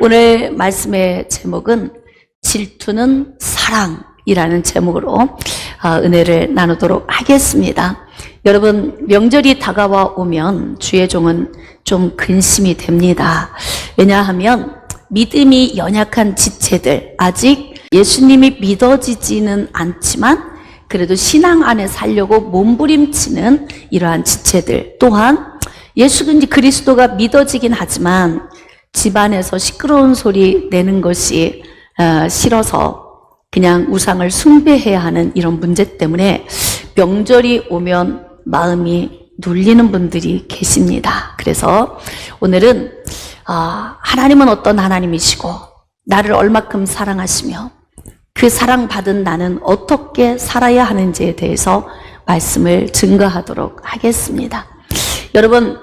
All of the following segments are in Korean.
오늘 말씀의 제목은 질투는 사랑이라는 제목으로 은혜를 나누도록 하겠습니다. 여러분, 명절이 다가와 오면 주의 종은 좀 근심이 됩니다. 왜냐하면 믿음이 연약한 지체들, 아직 예수님이 믿어지지는 않지만 그래도 신앙 안에 살려고 몸부림치는 이러한 지체들, 또한 예수 그리스도가 믿어지긴 하지만 집안에서 시끄러운 소리 내는 것이 싫어서 그냥 우상을 숭배해야 하는 이런 문제 때문에 명절이 오면 마음이 눌리는 분들이 계십니다. 그래서 오늘은 하나님은 어떤 하나님이시고 나를 얼마큼 사랑하시며 그 사랑받은 나는 어떻게 살아야 하는지에 대해서 말씀을 증거하도록 하겠습니다. 여러분,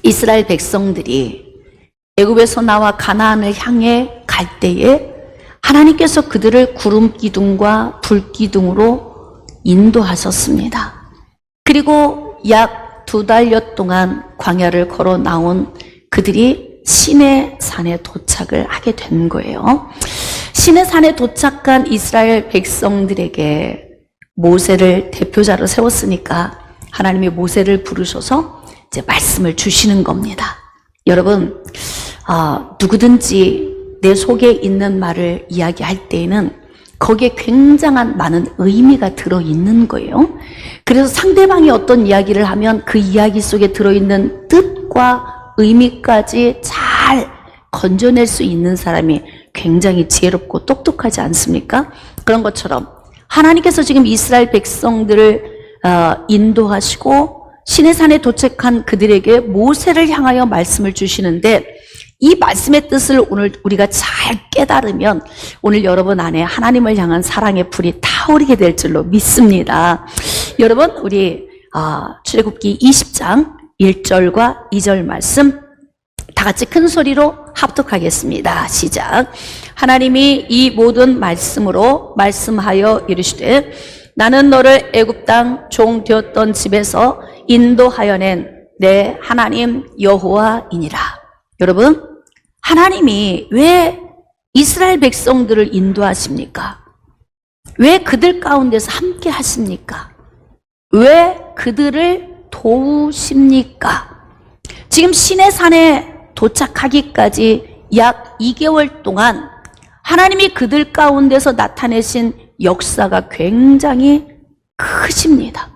이스라엘 백성들이 애굽에서 나와 가나안을 향해 갈 때에 하나님께서 그들을 구름 기둥과 불 기둥으로 인도하셨습니다. 그리고 약 2달여 동안 광야를 걸어 나온 그들이 시내 산에 도착을 하게 된 거예요. 시내 산에 도착한 이스라엘 백성들에게 모세를 대표자로 세웠으니까 하나님이 모세를 부르셔서 이제 말씀을 주시는 겁니다. 여러분, 누구든지 내 속에 있는 말을 이야기할 때에는 거기에 굉장한 많은 의미가 들어있는 거예요. 그래서 상대방이 어떤 이야기를 하면 그 이야기 속에 들어있는 뜻과 의미까지 잘 건져낼 수 있는 사람이 굉장히 지혜롭고 똑똑하지 않습니까? 그런 것처럼 하나님께서 지금 이스라엘 백성들을 인도하시고 시내산에 도착한 그들에게 모세를 향하여 말씀을 주시는데, 이 말씀의 뜻을 오늘 우리가 잘 깨달으면 오늘 여러분 안에 하나님을 향한 사랑의 불이 타오르게 될 줄로 믿습니다. 여러분, 우리 출애굽기 20장 1절과 2절 말씀 다 같이 큰 소리로 합독하겠습니다. 시작. 하나님이 이 모든 말씀으로 말씀하여 이르시되 나는 너를 애굽 땅 종 되었던 집에서 인도하여 낸 내 하나님 여호와이니라. 여러분, 하나님이 왜 이스라엘 백성들을 인도하십니까? 왜 그들 가운데서 함께 하십니까? 왜 그들을 도우십니까? 지금 시내산에 도착하기까지 약 2개월 동안 하나님이 그들 가운데서 나타내신 역사가 굉장히 크십니다.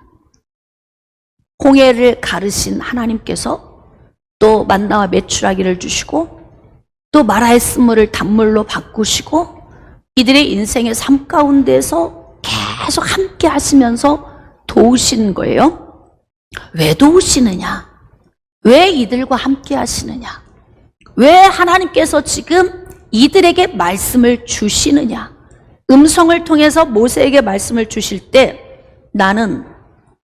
홍해를 가르신 하나님께서 또 만나와 메추라기를 주시고 또 마라의 쓴물을 단물로 바꾸시고 이들의 인생의 삶 가운데서 계속 함께 하시면서 도우신 거예요. 왜 도우시느냐? 왜 이들과 함께 하시느냐? 왜 하나님께서 지금 이들에게 말씀을 주시느냐? 음성을 통해서 모세에게 말씀을 주실 때 나는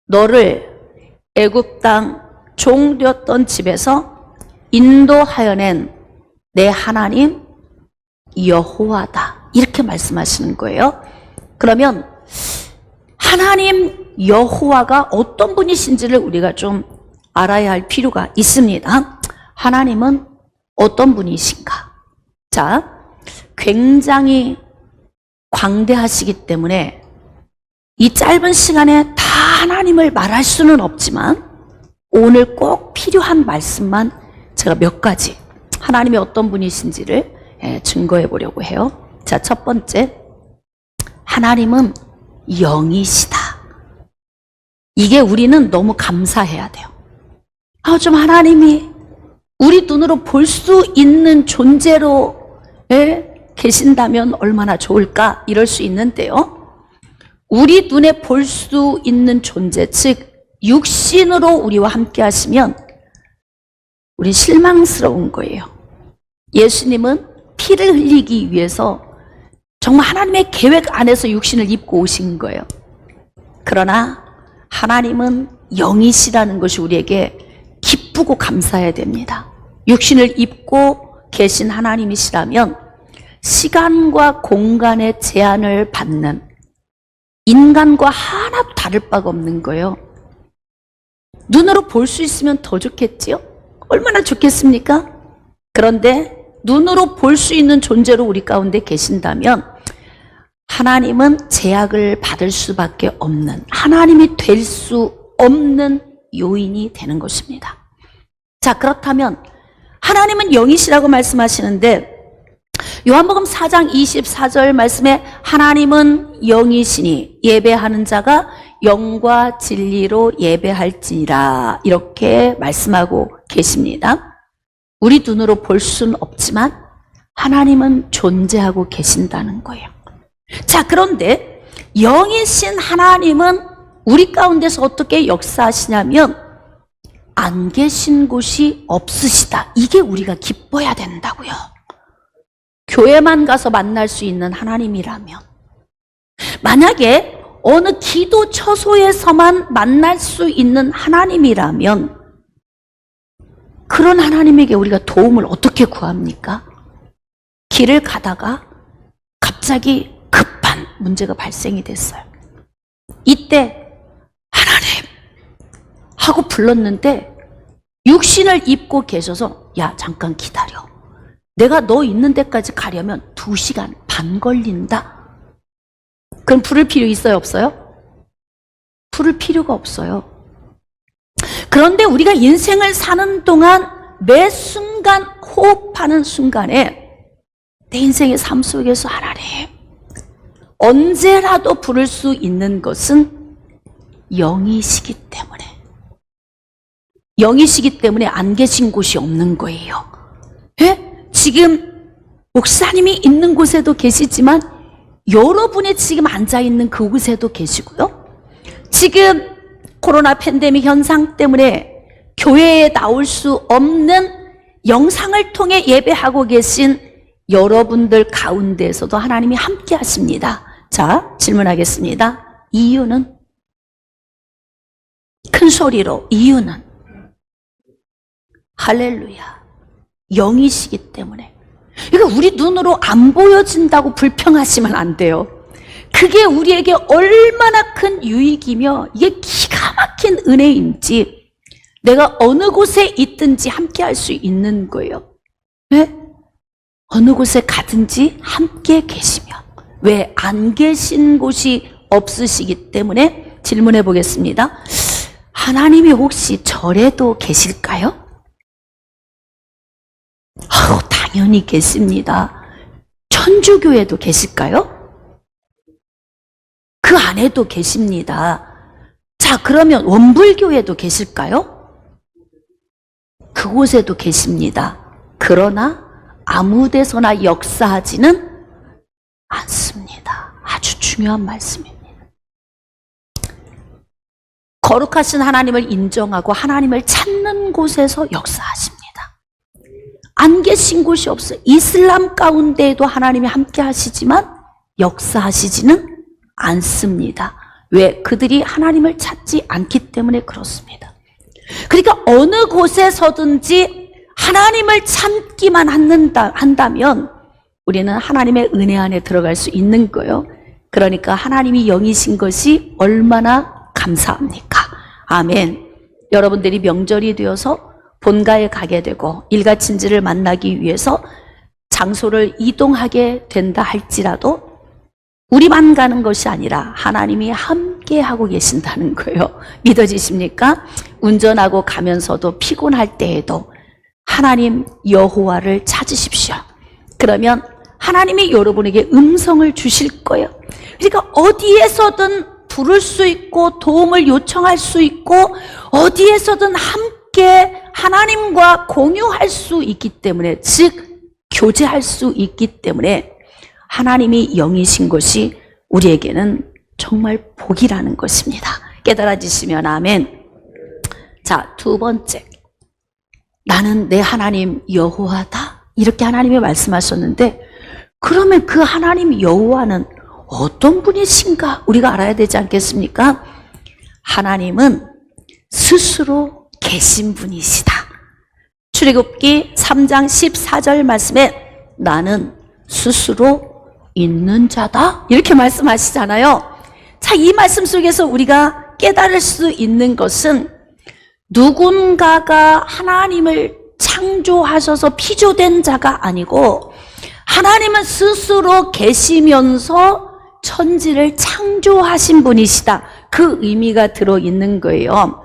너를 애굽 땅 종 되었던 집에서 인도하여 낸 내 하나님 여호와다, 이렇게 말씀하시는 거예요. 그러면 하나님 여호와가 어떤 분이신지를 우리가 좀 알아야 할 필요가 있습니다. 하나님은 어떤 분이신가? 자, 굉장히 광대하시기 때문에 이 짧은 시간에 다 하나님을 말할 수는 없지만 오늘 꼭 필요한 말씀만 제가 몇 가지 하나님이 어떤 분이신지를 증거해 보려고 해요. 자, 첫 번째, 하나님은 영이시다. 이게 우리는 너무 감사해야 돼요. 좀 하나님이 우리 눈으로 볼 수 있는 존재로 계신다면 얼마나 좋을까, 이럴 수 있는데요. 우리 눈에 볼 수 있는 존재, 즉 육신으로 우리와 함께 하시면 우리 실망스러운 거예요. 예수님은 피를 흘리기 위해서 정말 하나님의 계획 안에서 육신을 입고 오신 거예요. 그러나 하나님은 영이시라는 것이 우리에게 기쁘고 감사해야 됩니다. 육신을 입고 계신 하나님이시라면 시간과 공간의 제한을 받는 인간과 하나도 다를 바가 없는 거예요. 눈으로 볼 수 있으면 더 좋겠지요? 얼마나 좋겠습니까? 그런데 눈으로 볼 수 있는 존재로 우리 가운데 계신다면 하나님은 제약을 받을 수밖에 없는, 하나님이 될 수 없는 요인이 되는 것입니다. 자, 그렇다면 하나님은 영이시라고 말씀하시는데 요한복음 4장 24절 말씀에 하나님은 영이시니 예배하는 자가 영과 진리로 예배할지니라, 이렇게 말씀하고 계십니다. 우리 눈으로 볼 수는 없지만 하나님은 존재하고 계신다는 거예요. 자, 그런데 영이신 하나님은 우리 가운데서 어떻게 역사하시냐면 안 계신 곳이 없으시다. 이게 우리가 기뻐야 된다고요. 교회만 가서 만날 수 있는 하나님이라면, 만약에 어느 기도 처소에서만 만날 수 있는 하나님이라면 그런 하나님에게 우리가 도움을 어떻게 구합니까? 길을 가다가 갑자기 급한 문제가 발생이 됐어요. 이때 하나님 하고 불렀는데 육신을 입고 계셔서 야, 잠깐 기다려. 내가 너 있는 데까지 가려면 2시간 반 걸린다. 그럼 부를 필요 있어요, 없어요? 부를 필요가 없어요. 그런데 우리가 인생을 사는 동안 매 순간 호흡하는 순간에 내 인생의 삶 속에서 하나님 언제라도 부를 수 있는 것은 영이시기 때문에, 영이시기 때문에 안 계신 곳이 없는 거예요. 예? 지금 목사님이 있는 곳에도 계시지만 여러분이 지금 앉아있는 그곳에도 계시고요. 지금 코로나 팬데믹 현상 때문에 교회에 나올 수 없는 영상을 통해 예배하고 계신 여러분들 가운데서도 하나님이 함께 하십니다. 자, 질문하겠습니다. 이유는? 큰 소리로, 이유는? 할렐루야. 영이시기 때문에. 그러니까 우리 눈으로 안 보여진다고 불평하시면 안 돼요. 그게 우리에게 얼마나 큰 유익이며 이게 기가 막힌 은혜인지, 내가 어느 곳에 있든지 함께 할 수 있는 거예요. 왜? 어느 곳에 가든지 함께 계시며, 왜? 안 계신 곳이 없으시기 때문에. 질문해 보겠습니다. 하나님이 혹시 절에도 계실까요? 당연히 계십니다. 천주교에도 계실까요? 그 안에도 계십니다. 자, 그러면 원불교에도 계실까요? 그곳에도 계십니다. 그러나 아무 데서나 역사하지는 않습니다. 아주 중요한 말씀입니다. 거룩하신 하나님을 인정하고 하나님을 찾는 곳에서 역사하십니다. 안 계신 곳이 없어요. 이슬람 가운데에도 하나님이 함께 하시지만 역사하시지는 않습니다. 왜? 그들이 하나님을 찾지 않기 때문에 그렇습니다. 그러니까 어느 곳에서든지 하나님을 찾기만 한다면 우리는 하나님의 은혜 안에 들어갈 수 있는 거예요. 그러니까 하나님이 영이신 것이 얼마나 감사합니까? 아멘. 여러분들이 명절이 되어서 본가에 가게 되고 일가친지를 만나기 위해서 장소를 이동하게 된다 할지라도 우리만 가는 것이 아니라 하나님이 함께 하고 계신다는 거예요. 믿어지십니까? 운전하고 가면서도 피곤할 때에도 하나님 여호와를 찾으십시오. 그러면 하나님이 여러분에게 음성을 주실 거예요. 그러니까 어디에서든 부를 수 있고 도움을 요청할 수 있고 어디에서든 함께 하나님과 공유할 수 있기 때문에, 즉 교제할 수 있기 때문에 하나님이 영이신 것이 우리에게는 정말 복이라는 것입니다. 깨달아지시면 아멘. 자, 두 번째, 나는 내 하나님 여호와다, 이렇게 하나님이 말씀하셨는데, 그러면 그 하나님 여호와는 어떤 분이신가 우리가 알아야 되지 않겠습니까? 하나님은 스스로 계신 분이시다. 출애굽기 3장 14절 말씀에 나는 스스로 있는 자다, 이렇게 말씀하시잖아요. 자, 이 말씀 속에서 우리가 깨달을 수 있는 것은 누군가가 하나님을 창조하셔서 피조된 자가 아니고 하나님은 스스로 계시면서 천지를 창조하신 분이시다. 그 의미가 들어있는 거예요.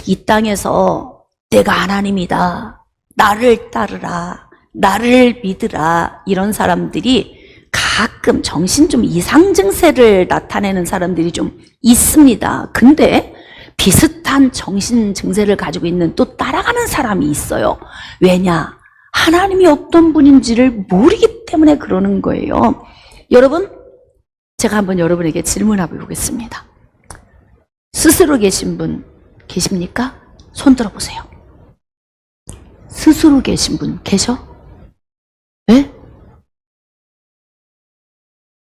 이 땅에서 내가 하나님이다, 나를 따르라, 나를 믿으라, 이런 사람들이 가끔 정신 좀 이상 증세를 나타내는 사람들이 좀 있습니다. 근데 비슷한 정신 증세를 가지고 있는 또 따라가는 사람이 있어요. 왜냐? 하나님이 어떤 분인지를 모르기 때문에 그러는 거예요. 여러분, 제가 한번 여러분에게 질문해 보겠습니다. 스스로 계신 분 계십니까? 손 들어보세요. 스스로 계신 분 계셔? 네?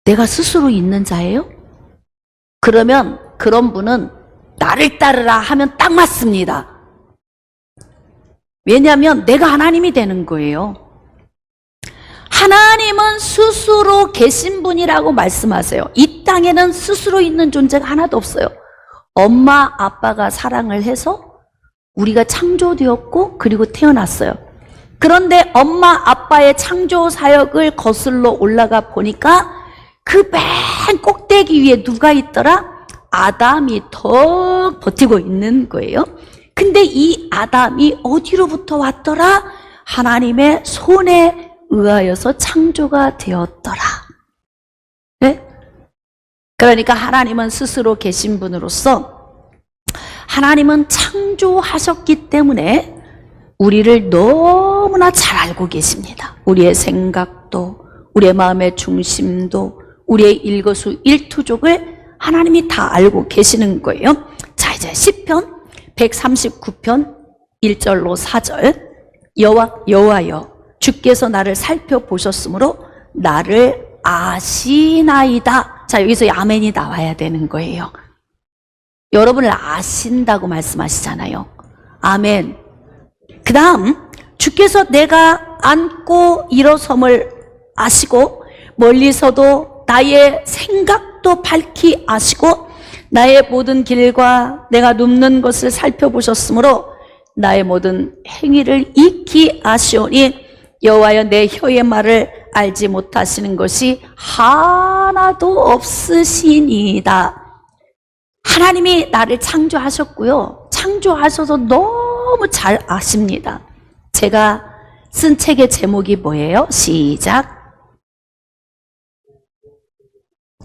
내가 스스로 있는 자예요? 그러면 그런 분은 나를 따르라 하면 딱 맞습니다. 왜냐하면 내가 하나님이 되는 거예요. 하나님은 스스로 계신 분이라고 말씀하세요. 이 땅에는 스스로 있는 존재가 하나도 없어요. 엄마, 아빠가 사랑을 해서 우리가 창조되었고 그리고 태어났어요. 그런데 엄마, 아빠의 창조 사역을 거슬러 올라가 보니까 그 맨 꼭대기 위에 누가 있더라? 아담이 더 버티고 있는 거예요. 근데 이 아담이 어디로부터 왔더라? 하나님의 손에 의하여서 창조가 되었더라. 네? 그러니까 하나님은 스스로 계신 분으로서 하나님은 창조하셨기 때문에 우리를 너무나 잘 알고 계십니다. 우리의 생각도, 우리의 마음의 중심도, 우리의 일거수일투족을 하나님이 다 알고 계시는 거예요. 자, 이제 시편 139편 1절로 4절. 여호와여, 주께서 나를 살펴보셨으므로 나를 아시나이다. 자, 여기서 아멘이 나와야 되는 거예요. 여러분을 아신다고 말씀하시잖아요. 아멘. 그 다음, 주께서 내가 앉고 일어섬을 아시고 멀리서도 나의 생각도 밝히 아시고 나의 모든 길과 내가 눕는 것을 살펴보셨으므로 나의 모든 행위를 익히 아시오니 여호와여, 내 혀의 말을 알지 못하시는 것이 하나도 없으시니이다. 하나님이 나를 창조하셨고요, 창조하셔서 너무 잘 아십니다. 제가 쓴 책의 제목이 뭐예요? 시작.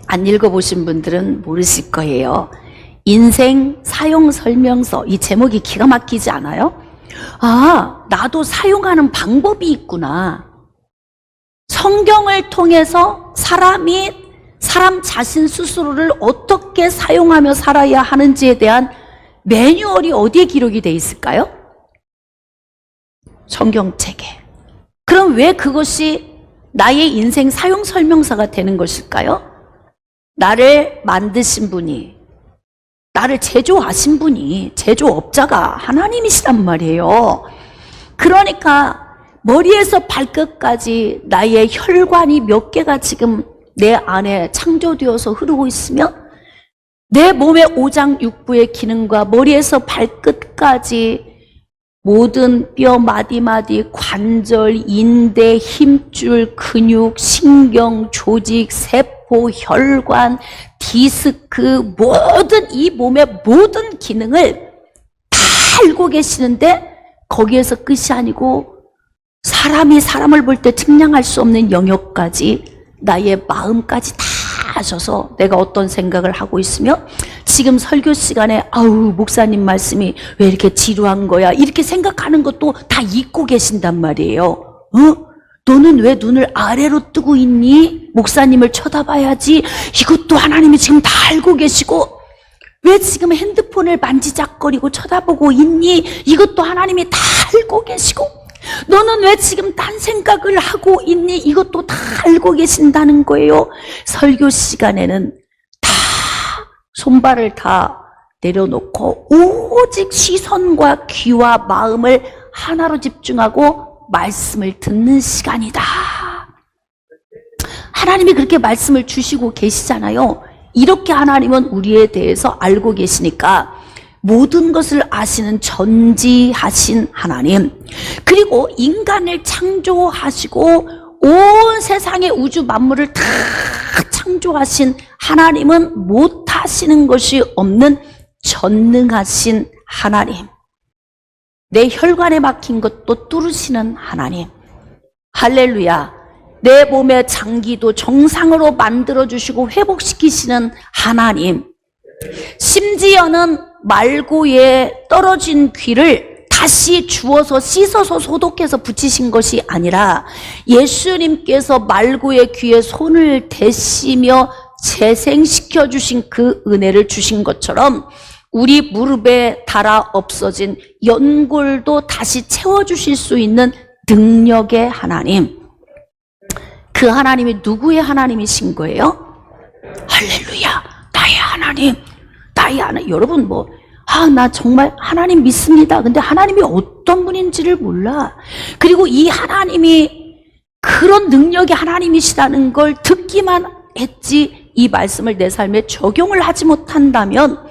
안 읽어보신 분들은 모르실 거예요. 인생 사용 설명서. 이 제목이 기가 막히지 않아요? 아, 나도 사용하는 방법이 있구나. 성경을 통해서 사람 자신 스스로를 어떻게 사용하며 살아야 하는지에 대한 매뉴얼이 어디에 기록이 돼 있을까요? 성경책에. 그럼 왜 그것이 나의 인생 사용 설명서가 되는 것일까요? 나를 만드신 분이, 나를 제조하신 분이, 제조업자가 하나님이시란 말이에요. 그러니까 머리에서 발끝까지 나의 혈관이 몇 개가 지금 내 안에 창조되어서 흐르고 있으며 내 몸의 오장육부의 기능과 머리에서 발끝까지 모든 뼈 마디마디, 관절, 인대, 힘줄, 근육, 신경, 조직, 세포, 혈관, 디스크, 모든 이 몸의 모든 기능을 다 알고 계시는데 거기에서 끝이 아니고 사람이 사람을 볼 때 측량할 수 없는 영역까지, 나의 마음까지 다 아셔서 내가 어떤 생각을 하고 있으며 지금 설교 시간에 아우 목사님 말씀이 왜 이렇게 지루한 거야 이렇게 생각하는 것도 다 잊고 계신단 말이에요. 너는 왜 눈을 아래로 뜨고 있니? 목사님을 쳐다봐야지. 이것도 하나님이 지금 다 알고 계시고, 왜 지금 핸드폰을 만지작거리고 쳐다보고 있니? 이것도 하나님이 다 알고 계시고, 너는 왜 지금 딴 생각을 하고 있니? 이것도 다 알고 계신다는 거예요. 설교 시간에는 다 손발을 다 내려놓고 오직 시선과 귀와 마음을 하나로 집중하고 말씀을 듣는 시간이다. 하나님이 그렇게 말씀을 주시고 계시잖아요. 이렇게 하나님은 우리에 대해서 알고 계시니까 모든 것을 아시는 전지하신 하나님, 그리고 인간을 창조하시고 온 세상의 우주 만물을 다 창조하신 하나님은 못하시는 것이 없는 전능하신 하나님, 내 혈관에 막힌 것도 뚫으시는 하나님, 할렐루야. 내 몸의 장기도 정상으로 만들어주시고 회복시키시는 하나님, 심지어는 말고에 떨어진 귀를 다시 주워서 씻어서 소독해서 붙이신 것이 아니라 예수님께서 말고의 귀에 손을 대시며 재생시켜 주신 그 은혜를 주신 것처럼 우리 무릎에 닳아 없어진 연골도 다시 채워주실 수 있는 능력의 하나님, 그 하나님이 누구의 하나님이신 거예요? 할렐루야. 나의 하나님, 나의 하나님. 여러분 나 정말 하나님 믿습니다. 근데 하나님이 어떤 분인지를 몰라. 그리고 이 하나님이 그런 능력의 하나님이시라는 걸 듣기만 했지 이 말씀을 내 삶에 적용을 하지 못한다면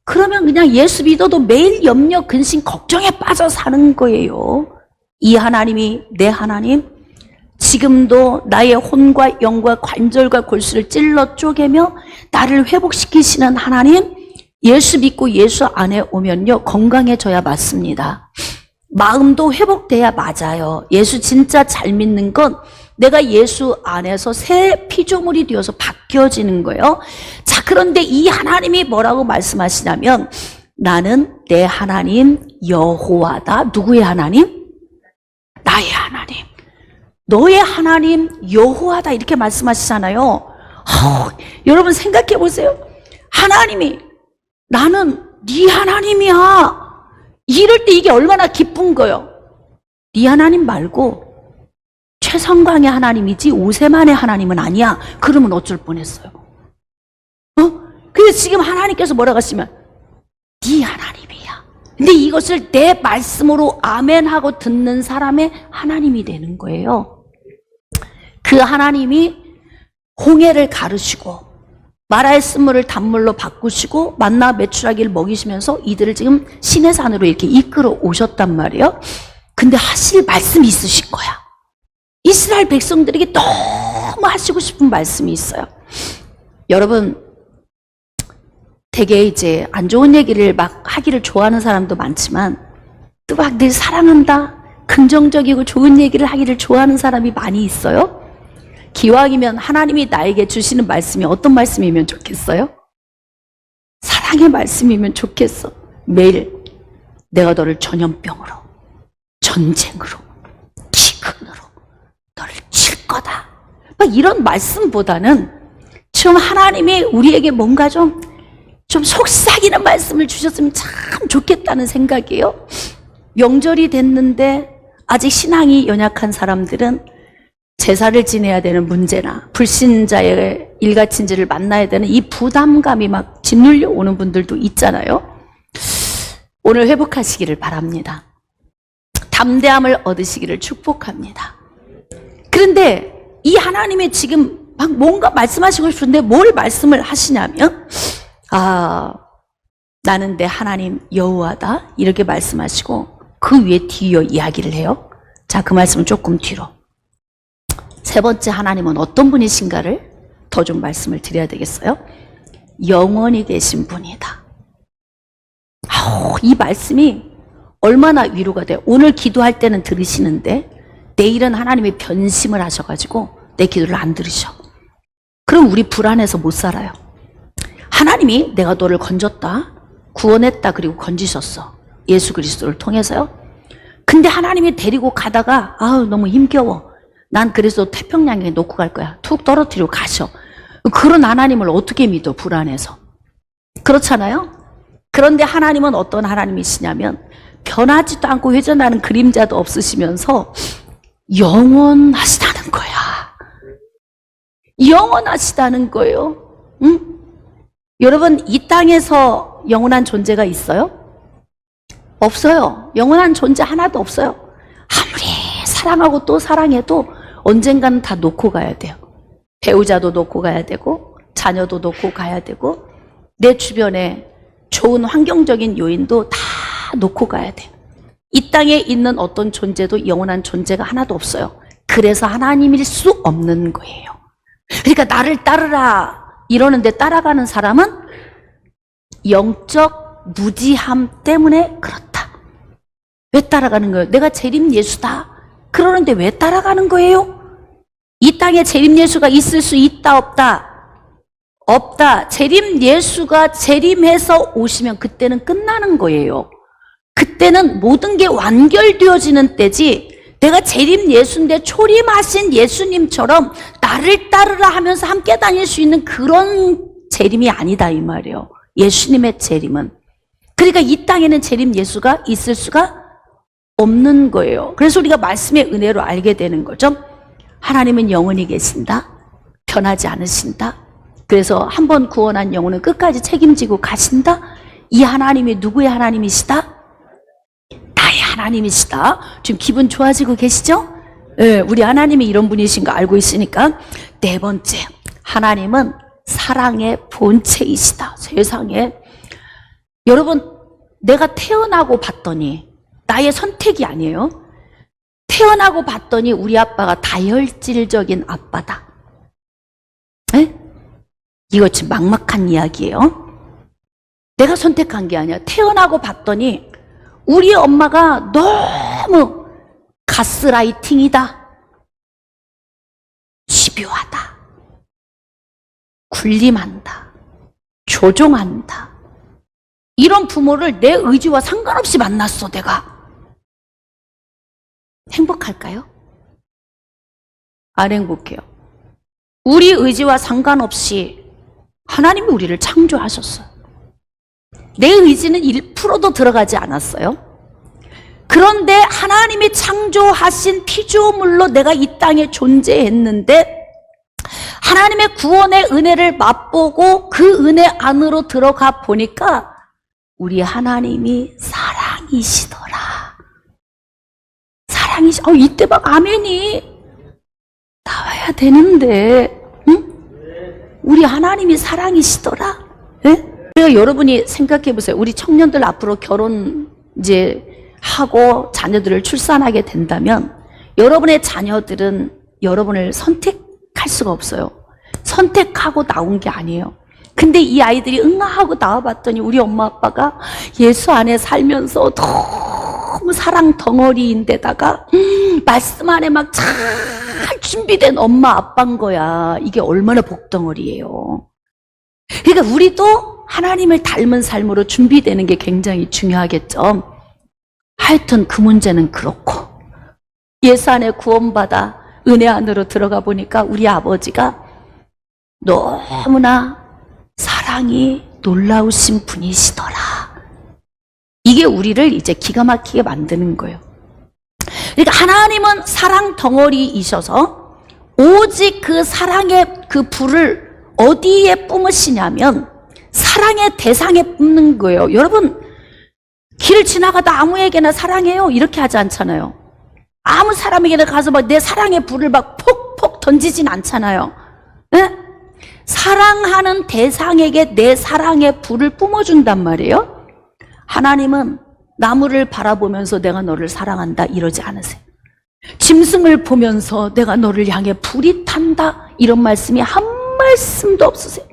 그러면 그냥 예수 믿어도 매일 염려, 근심, 걱정에 빠져 사는 거예요. 이 하나님이 내 하나님, 지금도 나의 혼과 영과 관절과 골수를 찔러 쪼개며 나를 회복시키시는 하나님, 예수 믿고 예수 안에 오면요 건강해져야 맞습니다. 마음도 회복돼야 맞아요. 예수 진짜 잘 믿는 건 내가 예수 안에서 새 피조물이 되어서 바뀌어지는 거예요. 자, 그런데 이 하나님이 뭐라고 말씀하시냐면 나는 내 하나님 여호와다. 누구의 하나님? 나의 하나님. 너의 하나님 여호와다 이렇게 말씀하시잖아요. 여러분 생각해 보세요. 하나님이 나는 네 하나님이야. 이럴 때 이게 얼마나 기쁜 거예요. 네 하나님 말고 최성광의 하나님이지 오세만의 하나님은 아니야. 그러면 어쩔 뻔했어요. 그래서 지금 하나님께서 뭐라고 하시면 네 하나님이야. 근데 이것을 내 말씀으로 아멘하고 듣는 사람의 하나님이 되는 거예요. 그 하나님이 홍해를 가르시고 마라의 쓴물을 단물로 바꾸시고 만나 메추라기를 먹이시면서 이들을 지금 시내산으로 이렇게 이끌어 오셨단 말이에요. 근데 하실 말씀이 있으신 거야. 이스라엘 백성들에게 너무 하시고 싶은 말씀이 있어요. 여러분, 되게 이제 안 좋은 얘기를 막 하기를 좋아하는 사람도 많지만 또 막 늘 사랑한다, 긍정적이고 좋은 얘기를 하기를 좋아하는 사람이 많이 있어요. 기왕이면 하나님이 나에게 주시는 말씀이 어떤 말씀이면 좋겠어요? 사랑의 말씀이면 좋겠어. 매일 내가 너를 전염병으로, 전쟁으로, 기근으로 너를 칠 거다. 막 이런 말씀보다는 지금 하나님이 우리에게 뭔가 좀 속삭이는 말씀을 주셨으면 참 좋겠다는 생각이에요. 명절이 됐는데 아직 신앙이 연약한 사람들은 제사를 지내야 되는 문제나 불신자의 일가친지를 만나야 되는 이 부담감이 막 짓눌려 오는 분들도 있잖아요. 오늘 회복하시기를 바랍니다. 담대함을 얻으시기를 축복합니다. 그런데 이 하나님이 지금 막 뭔가 말씀하시고 싶은데 뭘 말씀을 하시냐면 나는 내 하나님 여호와다 이렇게 말씀하시고 그 위에 뒤이어 이야기를 해요. 자, 그 말씀은 조금 뒤로. 세 번째 하나님은 어떤 분이신가를 더 좀 말씀을 드려야 되겠어요? 영원히 계신 분이다. 이 말씀이 얼마나 위로가 돼요. 오늘 기도할 때는 들으시는데 내일은 하나님이 변심을 하셔가지고 내 기도를 안 들으셔. 그럼 우리 불안해서 못 살아요. 하나님이 내가 너를 건졌다, 구원했다, 그리고 건지셨어. 예수 그리스도를 통해서요. 근데 하나님이 데리고 가다가 너무 힘겨워. 난 그래서 태평양에 놓고 갈 거야. 툭 떨어뜨리고 가셔. 그런 하나님을 어떻게 믿어, 불안해서. 그렇잖아요? 그런데 하나님은 어떤 하나님이시냐면 변하지도 않고 회전하는 그림자도 없으시면서 영원하시다는 거야. 영원하시다는 거예요. 응? 여러분, 이 땅에서 영원한 존재가 있어요? 없어요. 영원한 존재 하나도 없어요. 아무리 사랑하고 또 사랑해도 언젠가는 다 놓고 가야 돼요. 배우자도 놓고 가야 되고 자녀도 놓고 가야 되고 내 주변에 좋은 환경적인 요인도 다 놓고 가야 돼. 이 땅에 있는 어떤 존재도 영원한 존재가 하나도 없어요. 그래서 하나님일 수 없는 거예요. 그러니까 나를 따르라 이러는데 따라가는 사람은 영적 무지함 때문에 그렇다. 왜 따라가는 거예요? 내가 재림 예수다 그러는데 왜 따라가는 거예요? 이 땅에 재림 예수가 있을 수 있다 없다? 없다. 재림 예수가 재림해서 오시면 그때는 끝나는 거예요. 그때는 모든 게 완결되어지는 때지, 내가 재림 예수인데 초림하신 예수님처럼 나를 따르라 하면서 함께 다닐 수 있는 그런 재림이 아니다 이 말이에요. 예수님의 재림은. 그러니까 이 땅에는 재림 예수가 있을 수가 없는 거예요. 그래서 우리가 말씀의 은혜로 알게 되는 거죠. 하나님은 영원히 계신다. 변하지 않으신다. 그래서 한 번 구원한 영혼은 끝까지 책임지고 가신다. 이 하나님이 누구의 하나님이시다? 나의 하나님이시다. 지금 기분 좋아지고 계시죠? 네, 우리 하나님이 이런 분이신 거 알고 있으니까. 네 번째, 하나님은 사랑의 본체이시다. 세상에. 여러분, 내가 태어나고 봤더니, 나의 선택이 아니에요. 태어나고 봤더니 우리 아빠가 다혈질적인 아빠다. 네? 이거 지금 막막한 이야기예요. 내가 선택한 게 아니야. 태어나고 봤더니 우리 엄마가 너무 가스라이팅이다. 집요하다. 군림한다. 조종한다. 이런 부모를 내 의지와 상관없이 만났어, 내가. 행복할까요? 안 행복해요. 우리 의지와 상관없이 하나님이 우리를 창조하셨어요. 내 의지는 1%도 들어가지 않았어요. 그런데 하나님이 창조하신 피조물로 내가 이 땅에 존재했는데, 하나님의 구원의 은혜를 맛보고 그 은혜 안으로 들어가 보니까 우리 하나님이 사랑이시더라. 이때 막 아멘이 나와야 되는데, 응? 우리 하나님이 사랑이시더라. 네? 그러니까 여러분이 생각해 보세요. 우리 청년들 앞으로 결혼 이제 하고 자녀들을 출산하게 된다면, 여러분의 자녀들은 여러분을 선택할 수가 없어요. 선택하고 나온 게 아니에요. 근데 이 아이들이 응아하고 나와봤더니 우리 엄마 아빠가 예수 안에 살면서 너무 사랑 덩어리인데다가 말씀 안에 막 잘 준비된 엄마 아빠인 거야. 이게 얼마나 복덩어리예요. 그러니까 우리도 하나님을 닮은 삶으로 준비되는 게 굉장히 중요하겠죠. 하여튼 그 문제는 그렇고, 예수 안에 구원받아 은혜 안으로 들어가 보니까 우리 아버지가 너무나 사랑이 놀라우신 분이시더라. 이게 우리를 이제 기가 막히게 만드는 거예요. 그러니까 하나님은 사랑 덩어리이셔서 오직 그 사랑의 그 불을 어디에 뿜으시냐면 사랑의 대상에 뿜는 거예요. 여러분, 길 지나가다 아무에게나 사랑해요 이렇게 하지 않잖아요. 아무 사람에게나 가서 막 내 사랑의 불을 막 폭폭 던지진 않잖아요. 네? 사랑하는 대상에게 내 사랑의 불을 뿜어준단 말이에요. 하나님은 나무를 바라보면서 내가 너를 사랑한다 이러지 않으세요. 짐승을 보면서 내가 너를 향해 불이 탄다 이런 말씀이 한 말씀도 없으세요.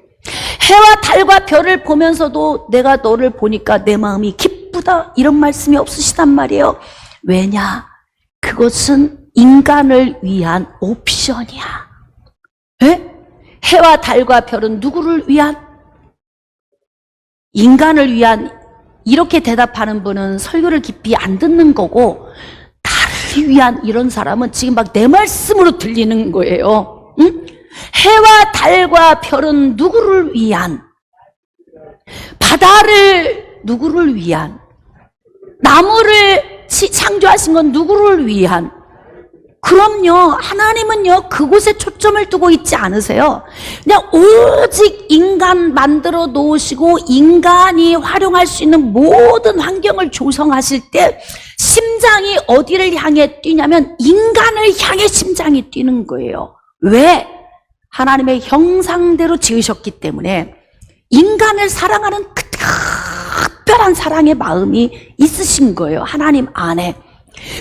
해와 달과 별을 보면서도 내가 너를 보니까 내 마음이 기쁘다 이런 말씀이 없으시단 말이에요. 왜냐? 그것은 인간을 위한 옵션이야. 에? 해와 달과 별은 누구를 위한? 인간을 위한. 이렇게 대답하는 분은 설교를 깊이 안 듣는 거고, 나를 위한 이런 사람은 지금 막 내 말씀으로 들리는 거예요. 응? 해와 달과 별은 누구를 위한? 바다를 누구를 위한? 나무를 창조하신 건 누구를 위한? 그럼요, 하나님은요 그곳에 초점을 두고 있지 않으세요. 그냥 오직 인간 만들어 놓으시고 인간이 활용할 수 있는 모든 환경을 조성하실 때 심장이 어디를 향해 뛰냐면 인간을 향해 심장이 뛰는 거예요. 왜? 하나님의 형상대로 지으셨기 때문에 인간을 사랑하는 그 특별한 사랑의 마음이 있으신 거예요. 하나님 안에.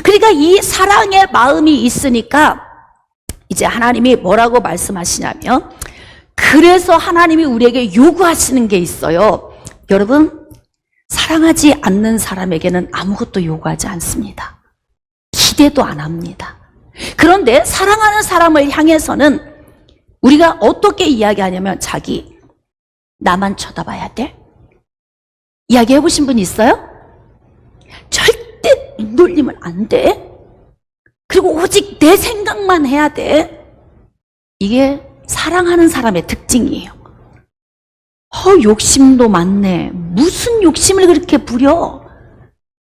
그러니까 이 사랑의 마음이 있으니까 이제 하나님이 뭐라고 말씀하시냐면, 그래서 하나님이 우리에게 요구하시는 게 있어요. 여러분, 사랑하지 않는 사람에게는 아무것도 요구하지 않습니다. 기대도 안 합니다. 그런데 사랑하는 사람을 향해서는 우리가 어떻게 이야기하냐면, 자기 나만 쳐다봐야 돼? 이야기해 보신 분 있어요? 절대 눈 돌리면 안 돼. 그리고 오직 내 생각만 해야 돼. 이게 사랑하는 사람의 특징이에요. 욕심도 많네. 무슨 욕심을 그렇게 부려?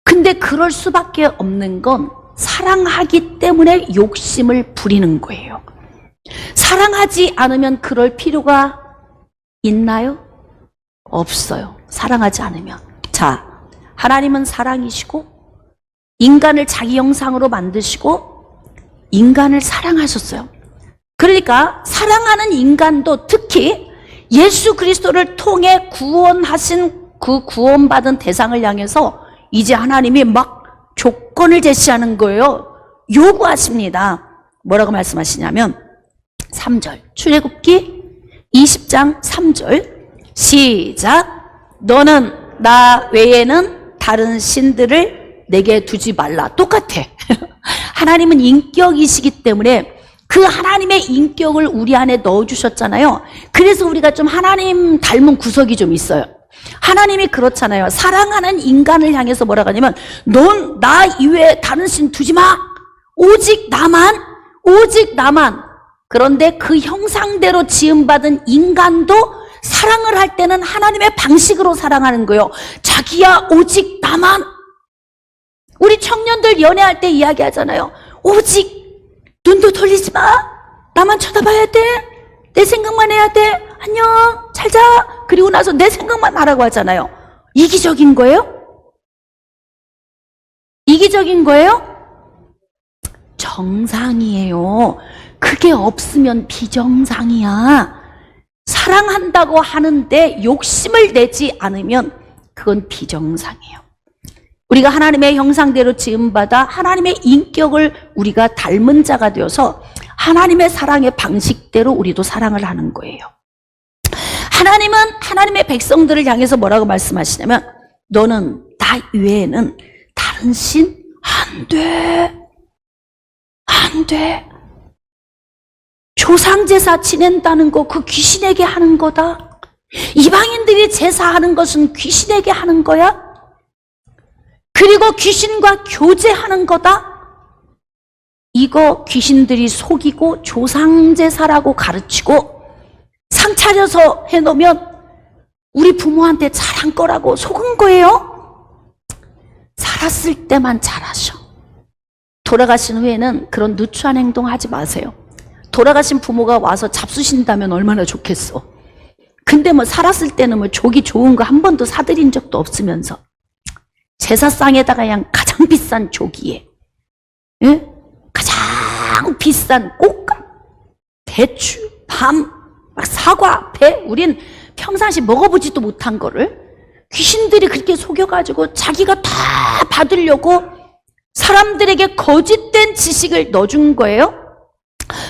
근데 그럴 수밖에 없는 건 사랑하기 때문에 욕심을 부리는 거예요. 사랑하지 않으면 그럴 필요가 있나요? 없어요. 사랑하지 않으면. 자, 하나님은 사랑이시고 인간을 자기 형상으로 만드시고 인간을 사랑하셨어요. 그러니까 사랑하는 인간도 특히 예수 그리스도를 통해 구원하신 그 구원받은 대상을 향해서 이제 하나님이 막 조건을 제시하는 거예요. 요구하십니다. 뭐라고 말씀하시냐면 3절, 출애굽기 20장 3절 시작. 너는 나 외에는 다른 신들을 내게 두지 말라. 똑같아. 하나님은 인격이시기 때문에 그 하나님의 인격을 우리 안에 넣어주셨잖아요. 그래서 우리가 좀 하나님 닮은 구석이 좀 있어요. 하나님이 그렇잖아요. 사랑하는 인간을 향해서 뭐라고 하냐면, 넌 나 이외에 다른 신 두지 마. 오직 나만, 오직 나만. 그런데 그 형상대로 지음받은 인간도 사랑을 할 때는 하나님의 방식으로 사랑하는 거예요. 자기야, 오직 나만. 우리 청년들 연애할 때 이야기하잖아요. 오직 눈도 돌리지 마. 나만 쳐다봐야 돼. 내 생각만 해야 돼. 안녕, 잘 자. 그리고 나서 내 생각만 하라고 하잖아요. 이기적인 거예요? 이기적인 거예요? 정상이에요. 그게 없으면 비정상이야. 사랑한다고 하는데 욕심을 내지 않으면 그건 비정상이에요. 우리가 하나님의 형상대로 지음받아 하나님의 인격을 우리가 닮은 자가 되어서 하나님의 사랑의 방식대로 우리도 사랑을 하는 거예요. 하나님은 하나님의 백성들을 향해서 뭐라고 말씀하시냐면, 너는 나 외에는 다른 신 안 돼. 안 돼. 조상제사 지낸다는 거 그 귀신에게 하는 거다. 이방인들이 제사하는 것은 귀신에게 하는 거야. 그리고 귀신과 교제하는 거다. 이거 귀신들이 속이고 조상제사라고 가르치고 상 차려서 해놓으면 우리 부모한테 잘한 거라고 속은 거예요. 살았을 때만 잘하셔. 돌아가신 후에는 그런 누추한 행동 하지 마세요. 돌아가신 부모가 와서 잡수신다면 얼마나 좋겠어. 근데 뭐 살았을 때는 뭐 조기 좋은 거 한 번도 사드린 적도 없으면서 제사상에다가 그냥 가장 비싼 조기에, 예? 가장 비싼 꽃감, 배추, 밤, 사과, 배, 우린 평상시 먹어보지도 못한 거를 귀신들이 그렇게 속여가지고 자기가 다 받으려고 사람들에게 거짓된 지식을 넣어준 거예요.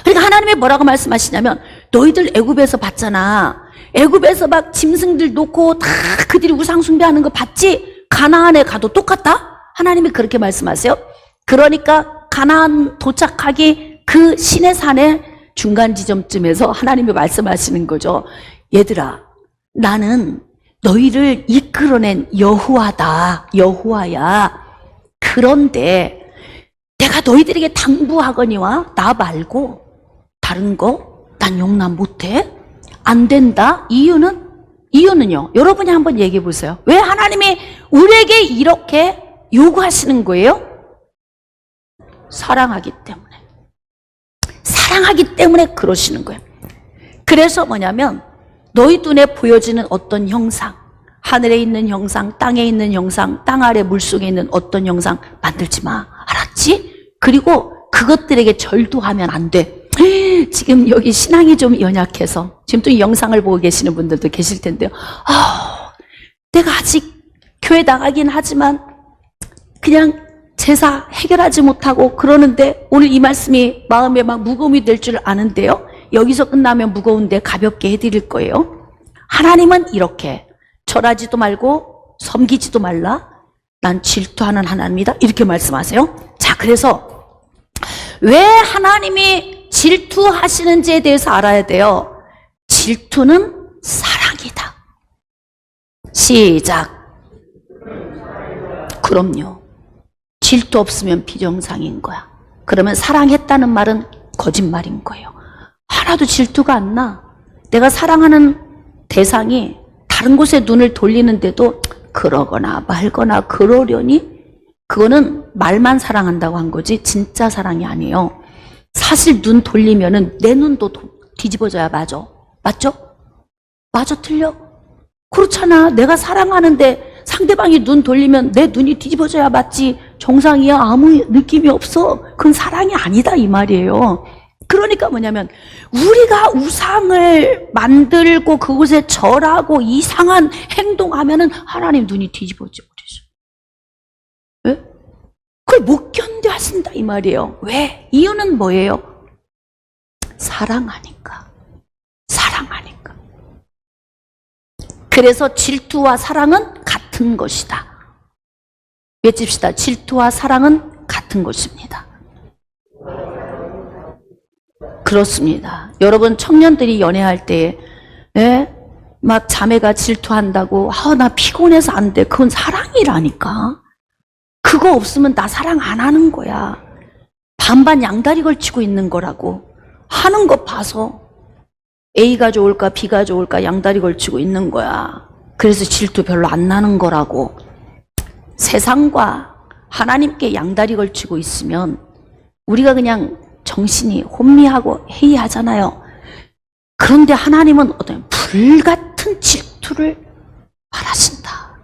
그러니까 하나님이 뭐라고 말씀하시냐면, 너희들 애굽에서 봤잖아. 애굽에서 막 짐승들 놓고 다 그들이 우상 숭배하는 거 봤지? 가나안에 가도 똑같다? 하나님이 그렇게 말씀하세요. 그러니까 가나안 도착하기 그 시내산의 중간 지점쯤에서 하나님이 말씀하시는 거죠. 얘들아, 나는 너희를 이끌어낸 여호와다. 여호와야. 그런데 내가 너희들에게 당부하거니와 나 말고 다른 거 난 용납 못해. 안 된다. 이유는요. 여러분이 한번 얘기해 보세요. 왜 하나님이 우리에게 이렇게 요구하시는 거예요? 사랑하기 때문에. 사랑하기 때문에 그러시는 거예요. 그래서 뭐냐면, 너희 눈에 보여지는 어떤 형상, 하늘에 있는 형상, 땅에 있는 형상, 땅 아래 물속에 있는 어떤 형상 만들지 마. 알았지? 그리고 그것들에게 절도하면 안 돼. 지금 여기 신앙이 좀 연약해서 지금 또 이 영상을 보고 계시는 분들도 계실 텐데요. 내가 아직 교회 나가긴 하지만 그냥 제사 해결하지 못하고 그러는데 오늘 이 말씀이 마음에 막 무거움이 될 줄 아는데요. 여기서 끝나면 무거운데 가볍게 해드릴 거예요. 하나님은 이렇게 절하지도 말고 섬기지도 말라. 난 질투하는 하나님이다. 이렇게 말씀하세요. 자, 그래서 왜 하나님이 질투하시는지에 대해서 알아야 돼요. 질투는 사랑이다. 시작. 그럼요. 질투 없으면 비정상인 거야. 그러면 사랑했다는 말은 거짓말인 거예요. 하나도 질투가 안 나. 내가 사랑하는 대상이 다른 곳에 눈을 돌리는데도 그러거나 말거나 그러려니 그거는 말만 사랑한다고 한 거지 진짜 사랑이 아니에요. 사실 눈 돌리면은 내 눈도 뒤집어져야 맞아. 맞죠? 맞아, 틀려? 그렇잖아. 내가 사랑하는데 상대방이 눈 돌리면 내 눈이 뒤집어져야 맞지. 정상이야. 아무 느낌이 없어. 그건 사랑이 아니다 이 말이에요. 그러니까 뭐냐면 우리가 우상을 만들고 그곳에 절하고 이상한 행동하면은 하나님 눈이 뒤집어져 버리죠. 왜? 그걸 못 견뎌 하신다 이 말이에요. 왜? 이유는 뭐예요? 사랑하니까. 사랑하니까. 그래서 질투와 사랑은 같은 것이다. 외칩시다. 질투와 사랑은 같은 것입니다. 그렇습니다. 여러분 청년들이 연애할 때 막 자매가 질투한다고 나 피곤해서 안 돼. 그건 사랑이라니까. 그거 없으면 나 사랑 안 하는 거야. 반반 양다리 걸치고 있는 거라고. 하는 거 봐서 A가 좋을까 B가 좋을까 양다리 걸치고 있는 거야. 그래서 질투 별로 안 나는 거라고. 세상과 하나님께 양다리 걸치고 있으면 우리가 그냥 정신이 혼미하고 해이하잖아요. 그런데 하나님은 어떤 불같은 질투를 바라신다.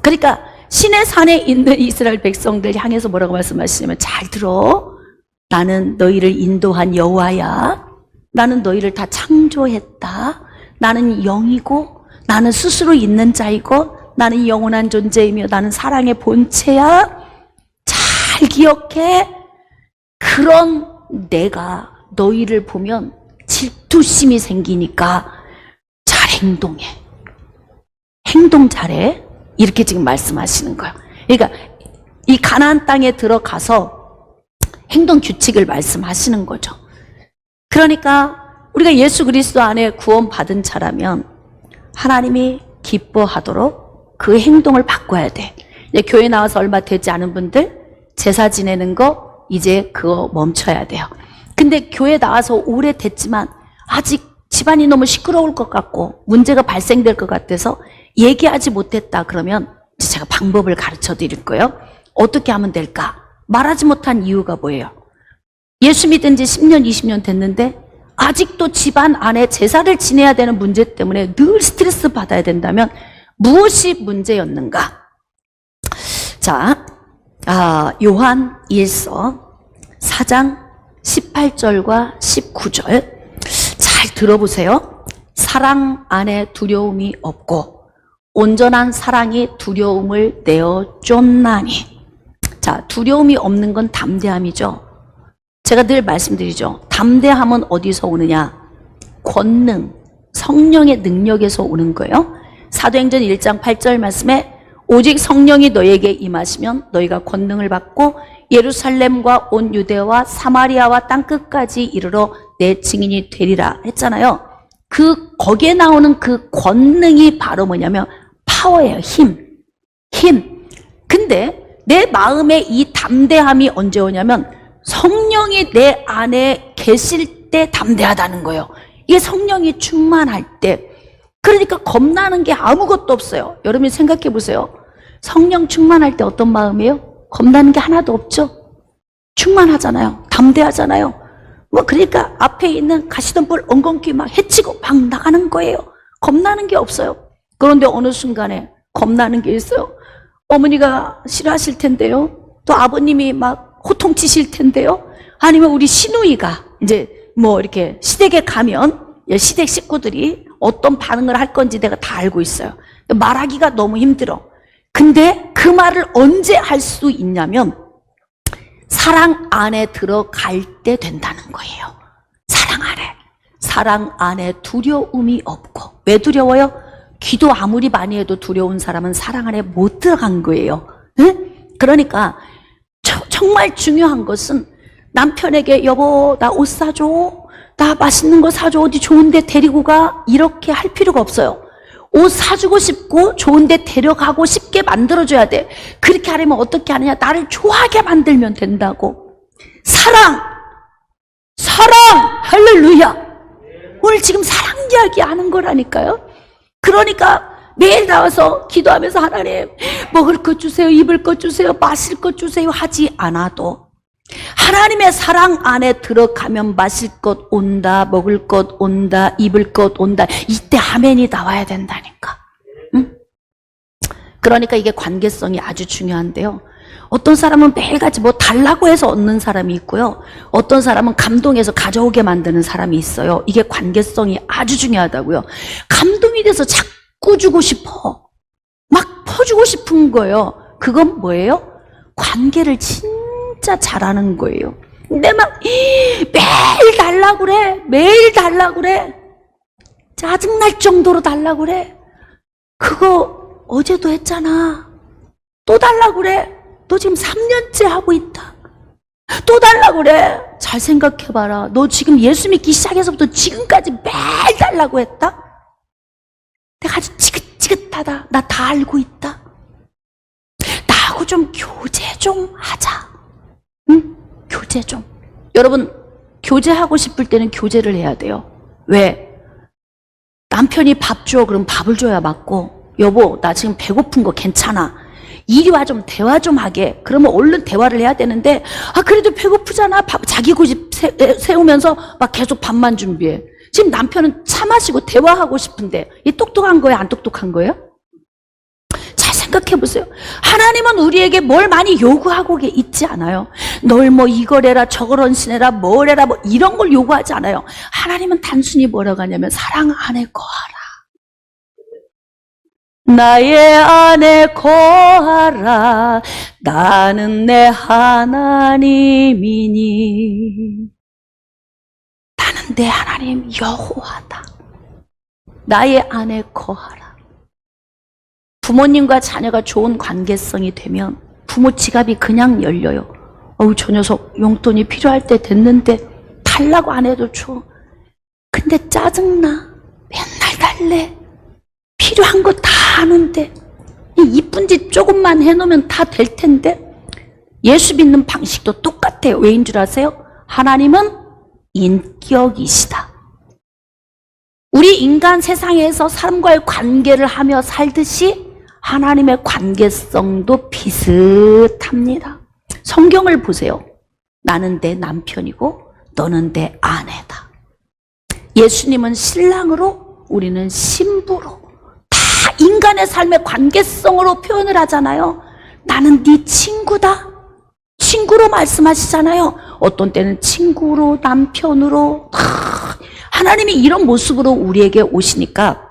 그러니까 신의 산에 있는 이스라엘 백성들 향해서 뭐라고 말씀하시냐면 잘 들어. 나는 너희를 인도한 여호와야. 나는 너희를 다 창조했다. 나는 영이고 나는 스스로 있는 자이고 나는 영원한 존재이며 나는 사랑의 본체야. 잘 기억해. 그런 내가 너희를 보면 질투심이 생기니까 잘 행동해. 행동 잘해. 이렇게 지금 말씀하시는 거예요. 그러니까 이 가나안 땅에 들어가서 행동 규칙을 말씀하시는 거죠. 그러니까 우리가 예수 그리스도 안에 구원받은 자라면 하나님이 기뻐하도록 그 행동을 바꿔야 돼. 이제 교회 나와서 얼마 되지 않은 분들 제사 지내는 거 이제 그거 멈춰야 돼요. 근데 교회 나와서 오래됐지만 아직 집안이 너무 시끄러울 것 같고 문제가 발생될 것 같아서 얘기하지 못했다 그러면 제가 방법을 가르쳐 드릴 거예요. 어떻게 하면 될까? 말하지 못한 이유가 뭐예요? 예수 믿은 지 10년, 20년 됐는데 아직도 집안 안에 제사를 지내야 되는 문제 때문에 늘 스트레스 받아야 된다면 무엇이 문제였는가? 자, 요한 1서 4장 18절과 19절 잘 들어보세요. 사랑 안에 두려움이 없고 온전한 사랑이 두려움을 내어 쫓나니. 자, 두려움이 없는 건 담대함이죠. 제가 늘 말씀드리죠. 담대함은 어디서 오느냐? 권능, 성령의 능력에서 오는 거예요. 사도행전 1장 8절 말씀에 오직 성령이 너에게 임하시면 너희가 권능을 받고 예루살렘과 온 유대와 사마리아와 땅끝까지 이르러 내 증인이 되리라 했잖아요. 거기에 나오는 그 권능이 바로 뭐냐면 파워예요. 힘. 근데 내 마음에 이 담대함이 언제 오냐면 성령이 내 안에 계실 때 담대하다는 거예요. 이게 성령이 충만할 때. 그러니까 겁나는 게 아무것도 없어요. 여러분이 생각해 보세요. 성령 충만할 때 어떤 마음이에요? 겁나는 게 하나도 없죠? 충만하잖아요. 담대하잖아요. 그러니까 앞에 있는 가시덤불 엉겅퀴 막 해치고 막 나가는 거예요. 겁나는 게 없어요. 그런데 어느 순간에 겁나는 게 있어요. 어머니가 싫어하실 텐데요. 또 아버님이 막 호통치실 텐데요. 아니면 우리 시누이가 이제 이렇게 시댁에 가면 시댁 식구들이 어떤 반응을 할 건지 내가 다 알고 있어요. 말하기가 너무 힘들어. 근데 그 말을 언제 할 수 있냐면 사랑 안에 들어갈 때 된다는 거예요. 사랑 안에 두려움이 없고. 왜 두려워요? 기도 아무리 많이 해도 두려운 사람은 사랑 안에 못 들어간 거예요. 응? 그러니까 정말 중요한 것은 남편에게 여보 나 옷 사줘, 나 맛있는 거 사줘, 어디 좋은 데 데리고 가, 이렇게 할 필요가 없어요. 옷 사주고 싶고 좋은 데 데려가고 싶게 만들어줘야 돼. 그렇게 하려면 어떻게 하느냐? 나를 좋아하게 만들면 된다고. 사랑 할렐루야. 오늘 지금 사랑 이야기 하는 거라니까요. 그러니까 매일 나와서 기도하면서 하나님 먹을 것 주세요, 입을 것 주세요, 마실 것 주세요 하지 않아도 하나님의 사랑 안에 들어가면 마실 것 온다, 먹을 것 온다, 입을 것 온다. 이때 아멘이 나와야 된다니까. 응? 그러니까 이게 관계성이 아주 중요한데요. 어떤 사람은 매일같이 뭐 달라고 해서 얻는 사람이 있고요. 어떤 사람은 감동해서 가져오게 만드는 사람이 있어요. 이게 관계성이 아주 중요하다고요. 감동이 돼서 자꾸 주고 싶어. 막 퍼주고 싶은 거예요. 그건 뭐예요? 관계를 진짜 잘하는 거예요. 근데 막 매일 달라고 그래. 매일 달라고 그래. 짜증날 정도로 달라고 그래. 그거 어제도 했잖아. 또 달라고 그래. 너 지금 3년째 하고 있다. 또 달라고 그래. 잘 생각해봐라. 너 지금 예수 믿기 시작해서부터 지금까지 매일 달라고 했다? 내가 아주 지긋지긋하다. 나 다 알고 있다. 나하고 좀 교제 좀 하자. 응? 교제 좀. 여러분, 교제하고 싶을 때는 교제를 해야 돼요. 왜? 남편이 밥 줘. 그럼 밥을 줘야 맞고, 여보, 나 지금 배고픈 거 괜찮아. 이리 와 좀 대화 좀 하게. 그러면 얼른 대화를 해야 되는데, 그래도 배고프잖아. 자기 고집 세우면서 막 계속 밥만 준비해. 지금 남편은 차 마시고 대화하고 싶은데, 이 똑똑한 거예요? 안 똑똑한 거예요? 잘 생각해 보세요. 하나님은 우리에게 뭘 많이 요구하고 있지 않아요. 널 뭐 이걸 해라, 저걸 헌신해라, 뭘 해라, 뭐 이런 걸 요구하지 않아요. 하나님은 단순히 뭐라고 하냐면 사랑 안에 거하라. 나의 안에 거하라. 나는 내 하나님이니. 나는 내 하나님 여호와다. 나의 안에 거하라. 부모님과 자녀가 좋은 관계성이 되면 부모 지갑이 그냥 열려요. 저 녀석 용돈이 필요할 때 됐는데 달라고 안 해도 줘. 근데 짜증나. 맨날 달래. 필요한 거 다 아는데 이쁜 짓 조금만 해놓으면 다 될 텐데. 예수 믿는 방식도 똑같아요. 왜인 줄 아세요? 하나님은 인격이시다. 우리 인간 세상에서 사람과의 관계를 하며 살듯이 하나님의 관계성도 비슷합니다. 성경을 보세요. 나는 내 남편이고 너는 내 아내다. 예수님은 신랑으로, 우리는 신부로. 인간의 삶의 관계성으로 표현을 하잖아요. 나는 네 친구다. 친구로 말씀하시잖아요. 어떤 때는 친구로, 남편으로. 하나님이 이런 모습으로 우리에게 오시니까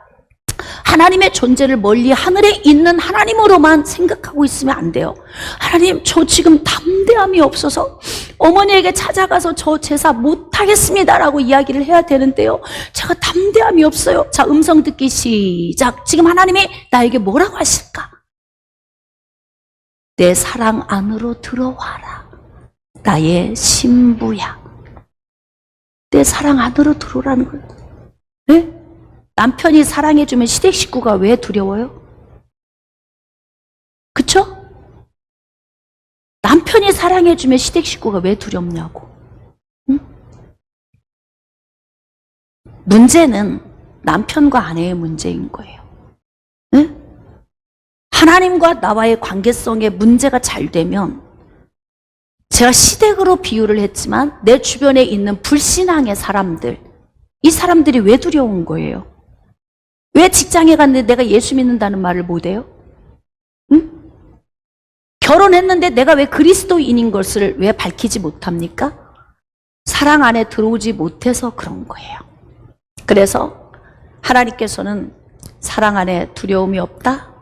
하나님의 존재를 멀리 하늘에 있는 하나님으로만 생각하고 있으면 안 돼요. 하나님, 저 지금 담대함이 없어서 어머니에게 찾아가서 저 제사 못하겠습니다라고 이야기를 해야 되는데요. 제가 담대함이 없어요. 자, 음성 듣기 시작. 지금 하나님이 나에게 뭐라고 하실까? 내 사랑 안으로 들어와라. 나의 신부야. 내 사랑 안으로 들어오라는 거예요. 네? 남편이 사랑해주면 시댁 식구가 왜 두려워요? 그쵸? 남편이 사랑해주면 시댁 식구가 왜 두렵냐고. 응? 문제는 남편과 아내의 문제인 거예요. 응? 하나님과 나와의 관계성에 문제가 잘 되면, 제가 시댁으로 비유를 했지만 내 주변에 있는 불신앙의 사람들, 이 사람들이 왜 두려운 거예요? 왜 직장에 갔는데 내가 예수 믿는다는 말을 못해요? 응? 결혼했는데 내가 왜 그리스도인인 것을 왜 밝히지 못합니까? 사랑 안에 들어오지 못해서 그런 거예요. 그래서 하나님께서는 사랑 안에 두려움이 없다?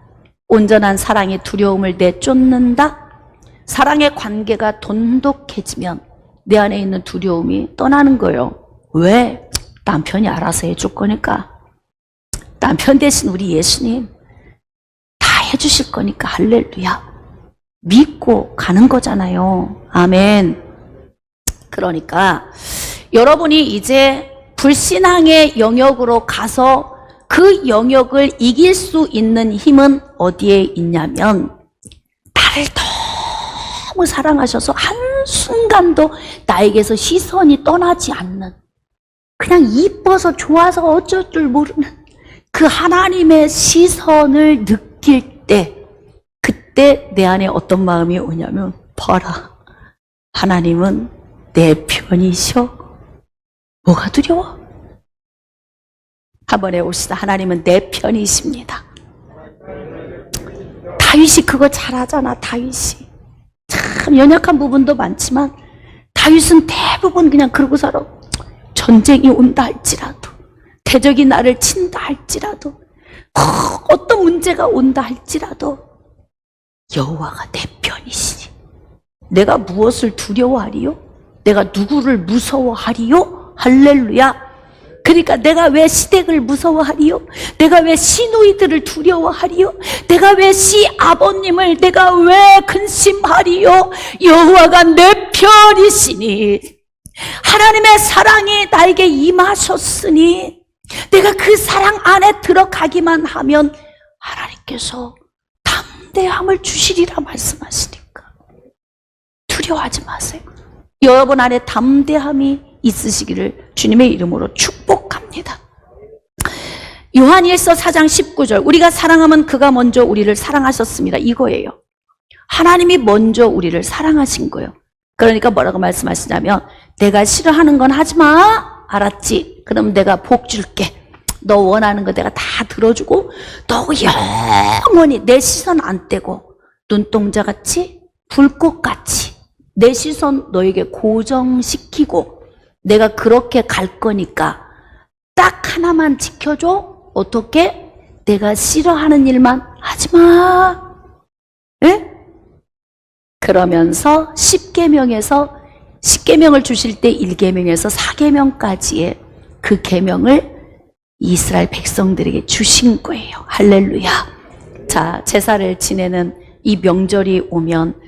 온전한 사랑이 두려움을 내쫓는다. 사랑의 관계가 돈독해지면 내 안에 있는 두려움이 떠나는 거예요. 왜? 남편이 알아서 해줄 거니까. 남편 대신 우리 예수님 다 해주실 거니까. 할렐루야. 믿고 가는 거잖아요. 아멘. 그러니까 여러분이 이제 불신앙의 영역으로 가서 그 영역을 이길 수 있는 힘은 어디에 있냐면, 나를 너무 사랑하셔서 한순간도 나에게서 시선이 떠나지 않는, 그냥 이뻐서 좋아서 어쩔 줄 모르는 그 하나님의 시선을 느낄 때, 그때 내 안에 어떤 마음이 오냐면, 봐라, 하나님은 내 편이셔. 뭐가 두려워? 한번 해봅시다. 하나님은 내 편이십니다. 다윗이 그거 잘하잖아. 다윗이 참 연약한 부분도 많지만 다윗은 대부분 그냥 그러고 살아. 전쟁이 온다 할지라도, 대적이 나를 친다 할지라도, 어떤 문제가 온다 할지라도 여호와가 내 편이시니 내가 무엇을 두려워하리요? 내가 누구를 무서워하리요? 할렐루야. 그러니까 내가 왜 시댁을 무서워하리요? 내가 왜 시누이들을 두려워하리요? 내가 왜 시아버님을 내가 왜 근심하리요? 여호와가 내 편이시니, 하나님의 사랑이 나에게 임하셨으니 내가 그 사랑 안에 들어가기만 하면 하나님께서 담대함을 주시리라 말씀하시니까 두려워하지 마세요. 여러분 안에 담대함이 있으시기를 주님의 이름으로 축복합니다. 요한일서 4장 19절, 우리가 사랑하면 그가 먼저 우리를 사랑하셨습니다. 이거예요. 하나님이 먼저 우리를 사랑하신 거예요. 그러니까 뭐라고 말씀하시냐면, 내가 싫어하는 건 하지 마. 알았지? 그럼 내가 복 줄게. 너 원하는 거 내가 다 들어주고, 너 영원히 내 시선 안 떼고 눈동자같이 불꽃같이 내 시선 너에게 고정시키고 내가 그렇게 갈 거니까 딱 하나만 지켜줘. 어떻게? 내가 싫어하는 일만 하지 마. 예? 그러면서 10계명을 주실 때 1계명에서 4계명까지의 그 계명을 이스라엘 백성들에게 주신 거예요. 할렐루야. 자, 제사를 지내는 이 명절이 오면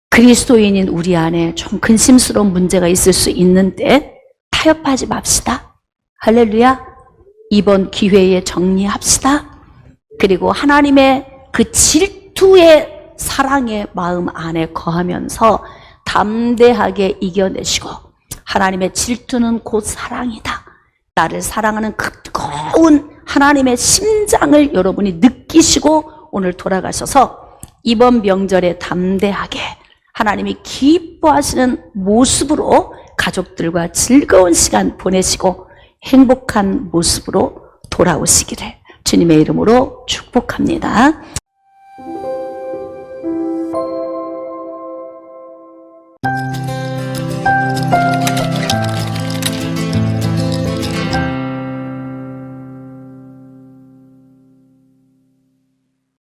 그리스도인인 우리 안에 좀 근심스러운 문제가 있을 수 있는데 타협하지 맙시다. 할렐루야. 이번 기회에 정리합시다. 그리고 하나님의 그 질투의 사랑의 마음 안에 거하면서 담대하게 이겨내시고, 하나님의 질투는 곧 사랑이다. 나를 사랑하는 그 뜨거운 하나님의 심장을 여러분이 느끼시고 오늘 돌아가셔서 이번 명절에 담대하게 하나님이 기뻐하시는 모습으로 가족들과 즐거운 시간 보내시고 행복한 모습으로 돌아오시기를 주님의 이름으로 축복합니다.